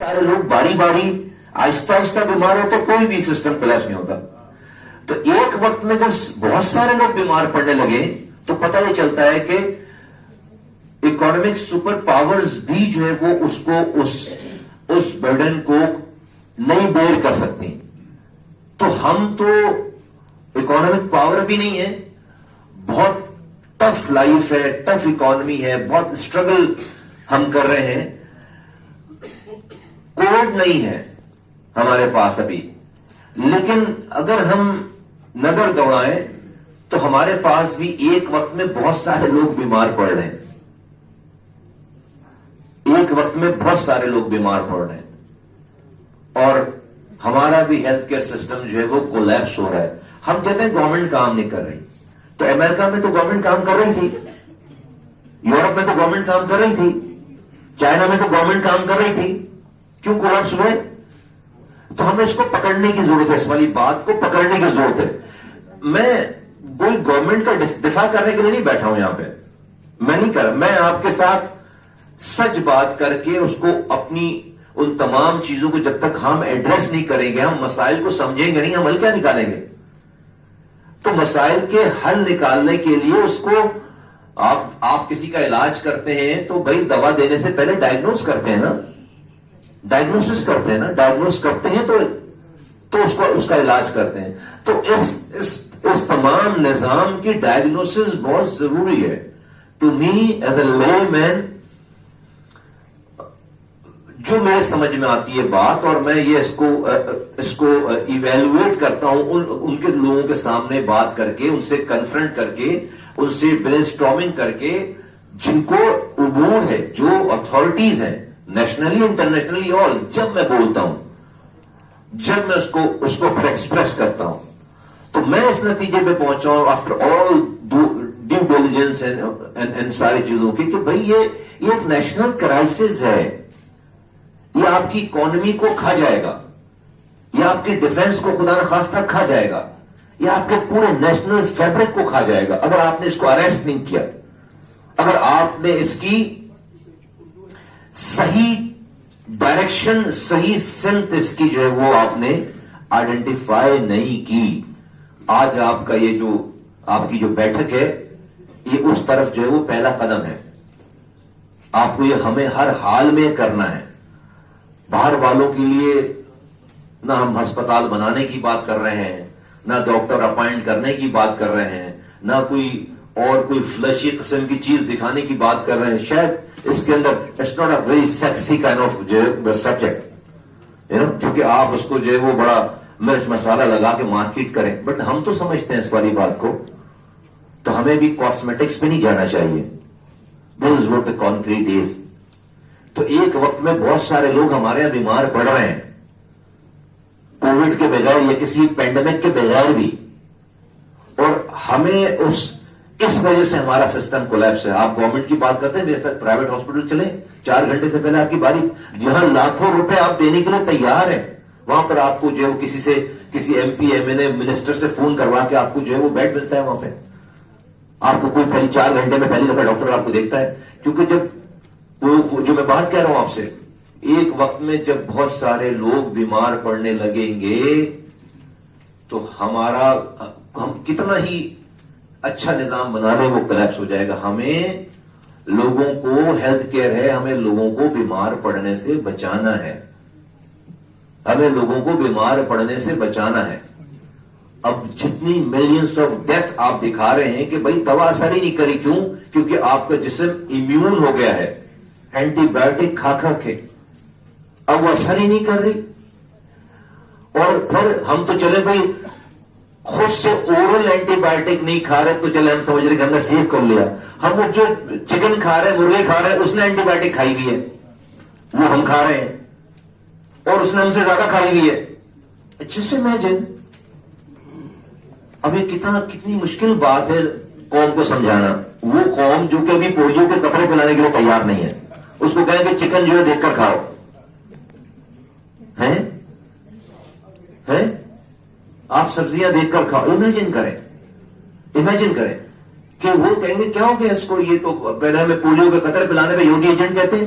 سارے لوگ باری باری آہستہ آہستہ بیمار ہوتے, کوئی بھی سسٹم کولیپس نہیں ہوتا. تو ایک وقت میں جب بہت سارے لوگ بیمار پڑنے لگے تو پتہ یہ چلتا ہے کہ اکانومک سپر پاورز بھی جو ہے وہ اس کو اس برڈن کو نہیں بیئر کر سکتی. تو ہم تو اکانومک پاور بھی نہیں ہے, بہت ٹف لائف ہے, ٹف اکانومی ہے, بہت اسٹرگل ہم کر رہے ہیں. کووڈ نہیں ہے ہمارے پاس ابھی, لیکن اگر ہم نظر دوڑائیں تو ہمارے پاس بھی ایک وقت میں بہت سارے لوگ بیمار پڑ رہے ہیں, ایک وقت میں بہت سارے لوگ بیمار پڑ رہے ہیں, اور ہمارا بھی ہیلتھ کیئر سسٹم جو ہے وہ کولیپس ہو رہا ہے. ہم کہتے ہیں گورنمنٹ کام نہیں کر رہی, تو امریکہ میں تو گورنمنٹ کام کر رہی تھی, یورپ میں تو گورنمنٹ کام کر رہی تھی, چائنا میں تو گورنمنٹ کام کر رہی تھی, کیوں کولیپس ہوئے؟ تو ہمیں اس کو پکڑنے کی ضرورت ہے, اس والی بات کو پکڑنے کی ضرورت ہے. میں کوئی گورنمنٹ کا دفاع کرنے کے لیے نہیں بیٹھا ہوں یہاں پہ, میں نہیں کر, میں آپ کے ساتھ سچ بات کر کے اس کو اپنی ان تمام چیزوں کو جب تک ہم ایڈریس نہیں کریں گے, ہم مسائل کو سمجھیں گے نہیں, ہم حل کیا نکالیں گے؟ تو مسائل کے حل نکالنے کے لیے اس کو آپ کسی کا علاج کرتے ہیں تو بھائی دوا دینے سے پہلے ڈائگنوز کرتے ہیں نا, ڈائگنوسس کرتے ہیں نا, ڈائگنوز کرتے ہیں تو اس کا علاج کرتے ہیں. تو اس تمام نظام کی ڈائگنوسس بہت ضروری ہے. ٹو می ایز اے لے مین, جو میرے سمجھ میں آتی ہے بات, اور میں یہ اس کو ایویلویٹ کرتا ہوں ان کے لوگوں کے سامنے بات کر کے, ان سے کنفرنٹ کر کے, ان سے برین اسٹارمنگ کر کے, جن کو عبور ہے, جو اتھارٹیز ہیں نیشنلی انٹرنیشنلی, اور جب میں بولتا ہوں, جب میں اس کو ایکسپریس کرتا ہوں, تو میں اس نتیجے پہ پہنچا ہوں after all due diligence and ساری چیزوں کی, کہ بھائی یہ ایک نیشنل کرائسس ہے, یہ آپ کی اکانومی کو کھا جائے گا, یہ آپ کی ڈیفنس کو خدا نخواستہ کھا جائے گا, یہ آپ کے پورے نیشنل فیبرک کو کھا جائے گا اگر آپ نے اس کو اریسٹ نہیں کیا, اگر آپ نے اس کی صحیح ڈائریکشن, صحیح سمت اس کی جو ہے وہ آپ نے آئیڈینٹیفائی نہیں کی. آج آپ کا یہ جو آپ کی جو بیٹھک ہے, یہ اس طرف جو ہے وہ پہلا قدم ہے. آپ کو یہ ہمیں ہر حال میں کرنا ہے. باہر والوں کے لیے نہ ہم ہسپتال بنانے کی بات کر رہے ہیں, نہ ڈاکٹر اپائنٹ کرنے کی بات کر رہے ہیں, نہ کوئی فلشی قسم کی چیز دکھانے کی بات کر رہے ہیں. شاید اس کے اندر it's not a very sexy kind of subject, چونکہ آپ اس کو جو ہے وہ بڑا مرچ مسالہ لگا کے مارکیٹ کریں, بٹ ہم تو سمجھتے ہیں اس والی بات کو, تو ہمیں بھی کاسمیٹکس پہ نہیں جانا چاہیے. دس از واٹ دا کانکریٹ از. تو ایک وقت میں بہت سارے لوگ ہمارے یہاں بیمار پڑ رہے ہیں, کووڈ کے بغیر یا کسی پینڈیمک کے بغیر بھی, اور ہمیں اس وجہ سے ہمارا سسٹم کولیپس ہے. آپ گورنمنٹ کی بات کرتے ہیں, میرے ساتھ پرائیویٹ ہاسپٹل چلیں, 4 گھنٹے سے پہلے آپ کی باری, جہاں لاکھوں روپے آپ دینے کے لیے تیار ہیں, وہاں پر آپ کو جو ہے وہ کسی M P M N a minister سے فون کروا کے آپ کو جو ہے وہ بیڈ ملتا ہے. وہاں پہ آپ کو کوئی پہلی 4 گھنٹے میں پہلی دفعہ ڈاکٹر آپ کو دیکھتا ہے. کیونکہ جب جو میں بات کہہ رہا ہوں آپ سے, ایک وقت میں جب بہت سارے لوگ بیمار پڑنے لگیں گے تو ہم کتنا ہی اچھا نظام بنا رہے وہ کولیپس ہو جائے گا. ہمیں لوگوں کو ہیلتھ کیئر ہے, ہمیں لوگوں کو بیمار پڑنے سے بچانا ہے, ہمیں لوگوں کو بیمار پڑنے سے بچانا ہے. اب جتنی ملینز آف ڈیتھ آپ دکھا رہے ہیں کہ بھائی دوا اثر ہی نہیں کری, کیوں؟ کیونکہ آپ کا جسم امیون ہو گیا ہے اینٹی بایوٹک کھا کے, اب وہ اثر ہی نہیں کر رہی. اور پھر ہم تو چلے بھائی خود سے اورل اینٹی بایوٹک نہیں کھا رہے, تو چلے ہم سمجھ رہے کہ ہم نے سیو کر لیا. ہم وہ جو چکن کھا رہے ہیں, مرغے کھا رہے ہیں, اس نے اینٹی بایوٹک کھائی ہوئی ہے, وہ ہم کھا رہے ہیں, اور اس نے ہم سے زیادہ کھائی ہوئی ہے. جس امیجن, اب یہ کتنی مشکل بات ہے قوم کو سمجھانا. وہ قوم جو کہ ابھی پولیو کے قطرے پلانے کے لیے تیار نہیں ہے, اس کو کہیں کہ چکن جو ہے دیکھ کر کھاؤ, ہیں آپ سبزیاں دیکھ کر کھاؤ. امیجن کریں کہ وہ کہیں گے کیا ہو گیا اس کو, یہ تو پہلے ہمیں پولیو کے قطرے پلانے پہ یوگی ایجنٹ کہتے ہیں,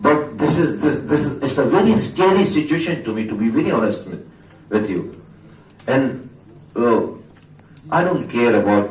but this is it's a very scary situation to me, to be very honest with you. And I don't care about